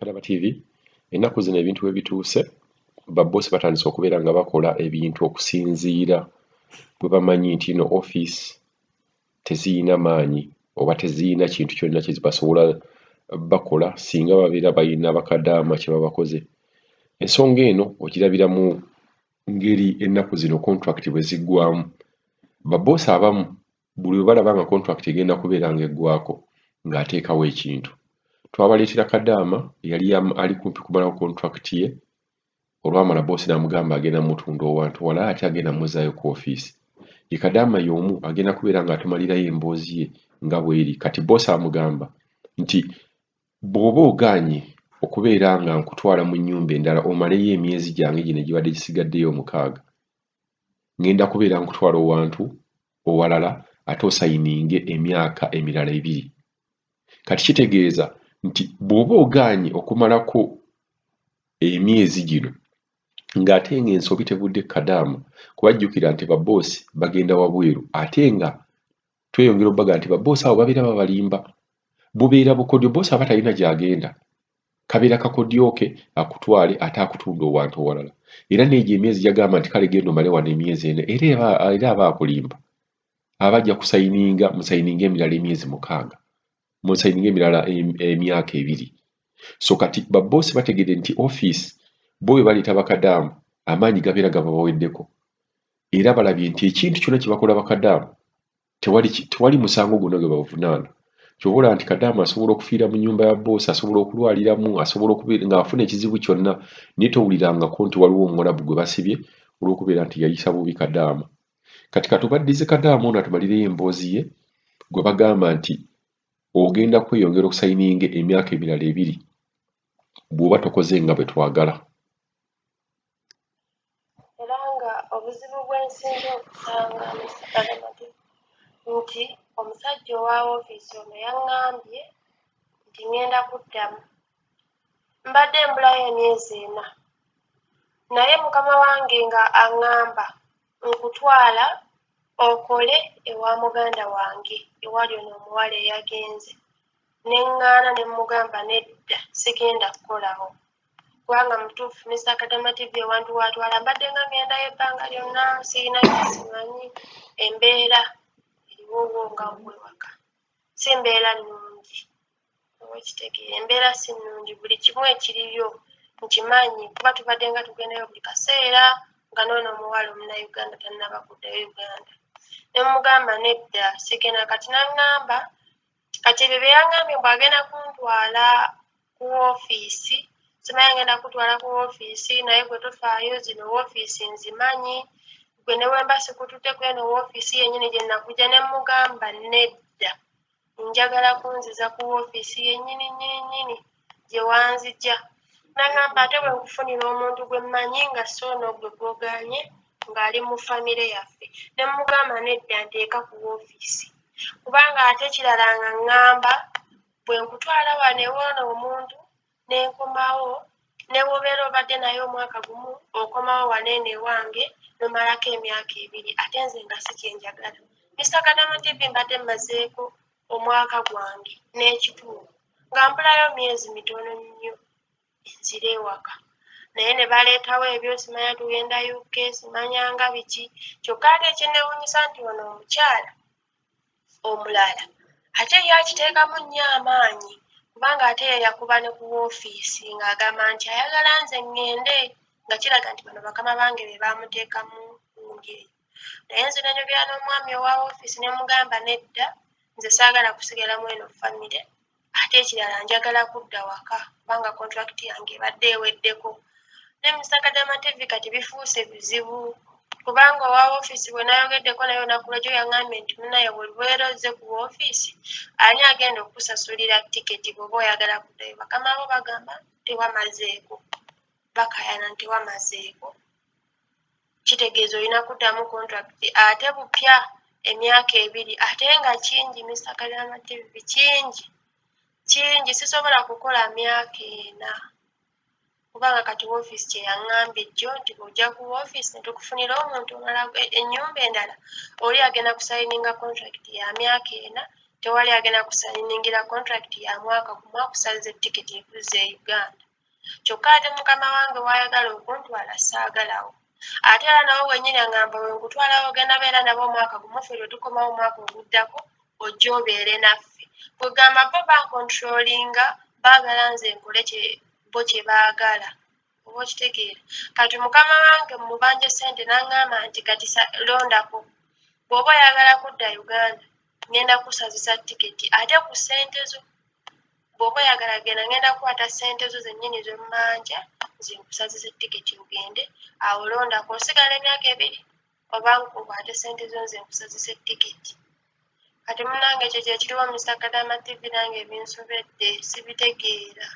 Kadaba TV ennaku zino ebintu ebituuse babbosi batandise okubeera nga bakola ebintu okusinziira bwe bamanyi nti ino office teziyina maanyi oba teziyina kintu kyonna kye basobola bakola singa babeera balina bakadaama kye babakoze. Ensonga eno ogirabira mu ngeri ennaku zino contract bwe ziggwamu. Babbosi abamu buli lwe balaba nga contract egenda kubeera ng'eggwako ng'ateekawo ekintu. Twabaleetera kadaama yali ali kumpi kumalawo contract ye olwamala boosi n'amugamba agenda mutunda owantu wala ate agenda muzzaayo ku ofiisi. Ye kadaama y'omu agenda kubeera ng'atumalirayo emboozi ye nga bw'eri. Kati boosi amugamba nti bw'oba ogaanye okubeera nga nkutwala mu nnyumba endala omaleyo emyezi gyange gino egibadde gisigaddeyo 6 ngenda kubeera nkutwala owantu owalala ate osayininge emyaka emirala 2. Kati kitegeeza nti bw'oba ogaanye okumalako emyezi gino ng'ate ng'ensobi tevudde kadaama kubajjukira nti babboosi bagenda wabweru ate nga tweyongera obbaga nti babboosi abo babeera babalimba. Bubeera bukodyo boosi aba talina gy'agenda. Kabeera kakodyo ke akutwale ate akutunda owantu owalala. Era n'egyo emyezi gy'agamba nti kale genda omale wano emyezi ena era aba akulimba. Aba ajja kusayininga musayininga emirala emyezi 6 musayininga emirala emyaka 2. So kati babboosi bategedde nti office bo bwe baleeta bakadaamu amaanyi gabeera gabaweddeko era balabye nti ekintu kyonna kye bakola bakadaamu tewali musango gwonna gwe bavunaana. Ky'obola nti kadaamu asobola okufiira mu nnyumba ya bboosi, asobola okulwaliramu, asobola okubeera ng'afuna ekizibu kyonna naye towulirangako nti waliwo omulabu gwe basibye olw'okubeera nti yayisa bubi kadaamu. Kati katubaddize kadaamu ono atumalireyo emboozi ye gwe bagamba nti ogenda kweyongera okusayininga emyaka emirala 2 bw'oba tokoze nga bwe twagala. Era nga obuzibu bw'ensinga okusanga nti omusajja owa woofiisi ono yaŋŋambye nti ŋŋenda kuddamu. Mbadde mbulayo emyezi 4 naye mukama wange nga aŋŋamba nkutwala okole ewa muganda wange ewali ono omuwala eyagenze. Ne ŋŋaana ne mmugamba nedda sigenda kukolawo. Kubanga mutuufu Mr. Kadama TV ewantu waatwala mbadde nga ngendayo ebbanga lyonna sirina kyasimanyi. Embeera eriwowo nga ggwe waka. Si mbeera nnungi. Oba okitegeera embeera si nnungi buli kimu ekiriyo nkimanyi kuba tubadde nga tugendayo buli kaseera nga n'ono omuwala omunnayuganda tannaba kuddayo Uganda. Ne mmugamba nedda sigenda kati n'aŋŋamba kati ebyo bye yaŋŋambye bw'agenda kuntwala ku woofiisi simanyi agenda kutwala ku woofiisi naye gwe tofaayo zino woofiisi nzimanyi gwe ne wemba sikututte ku eno woofiisi yennyini gye nnakujja ne mmugamba nedda njagala kunziza ku woofiisi yennyini nnyini gye wanzijja. N'aŋŋamba ate bwe nkufunira omuntu gwe mmanyi nga soono gwe gw'ogaanye ng'ali mu famire yaffe. Ne mmugamba nedda nteeka ku woofiisi kubanga ate kirala nga ŋŋamba bwe nkutwala wano ewoono omuntu ne nkomawo ne bw'obeera obadde naye omwaka gumu okomawo wano eno ewange n'omalako emyaka 2 ate nze nga si kyenjagala. Mr. Kadama TV mbadde mmazeeko omwaka gwange n'ekituufu nga mpulayo myezi mitono nnyo nzire ewaka. Naye ne baleetawo ebyo simanya tugenda UK simanyanga biki kyokka ate ekinneewuunyisa nti ono omukyala omulala ate yakiteekamu nnyo amaanyi kubanga ate ye yakuba ne ku woofiisi ng'agamba nti ayagala nze ŋŋende nga kiraga nti bano bakama bange be baamuteekamu gundi eyo. Naye nze n'enjogera n'omwami owa woofiisi ne mugamba nedda nze saagala kusigalamu eno famire ate ekirala njagala kudda waka kubanga kontrakiti yange ebadde eweddeko. Ne Mr. Kadama TV kati bifuuse bizibu kubanga owa woofiisi bwe nayogeddeko naye olunaku lw'egyo yaŋŋambye nti munnaye bw'obeera ozze ku woofiisi ani agenda okusasulira tiketi bw'oba oyagala kuddayo. Bakama bo bagamba tewamazeeko bakaayana nti tewamazeeko kitegeeza olina kuddamu kontrakiti ate bupya emyaka 2 ate nga kingi Mr. Kadama TV kingi sisobola kukola myaka 4 kubanga kati woofiisi kye yaŋŋambye jjo nti bw'ojja ku woofiisi ne tukufunira omuntu omulala ennyumba endala oli agenda kusayininga kontrakiti ya myaka 4 tewali agenda kusayiningira contract ya mwaka gumu akusaze tiketi ekuzza e Uganda. Kyokka ate mukama wange wayagala okuntwala saagalawo. Ate era nawe wennyini aŋŋamba we nkutwalawo ogenda beera nabo omwaka gumu ffe lwe tukomawo omwaka oguddako ojja obeere naffe. Kwegamba bo bankontrolinga baagala nze nkole bo kye baagala. Oba okitegeera. Kati mukama wange mubanja ssente n'aŋŋamba nti kati londako. Bw'oba oyagala kudda Uganda ngenda kusazisa tiketi ate ku ssente zo. Bw'oba oyagala genda ngenda kukwata ssente zo zennyini z'ommanja nze nkusazisa tiketi ogende awo londako osigala emyaka 2 oba nkwate ssente zo nze nkusazisa tiketi. Kati munnange ekyo kye kiriwo Mr. Kadama TV nange ebinsobedde sibitegeera.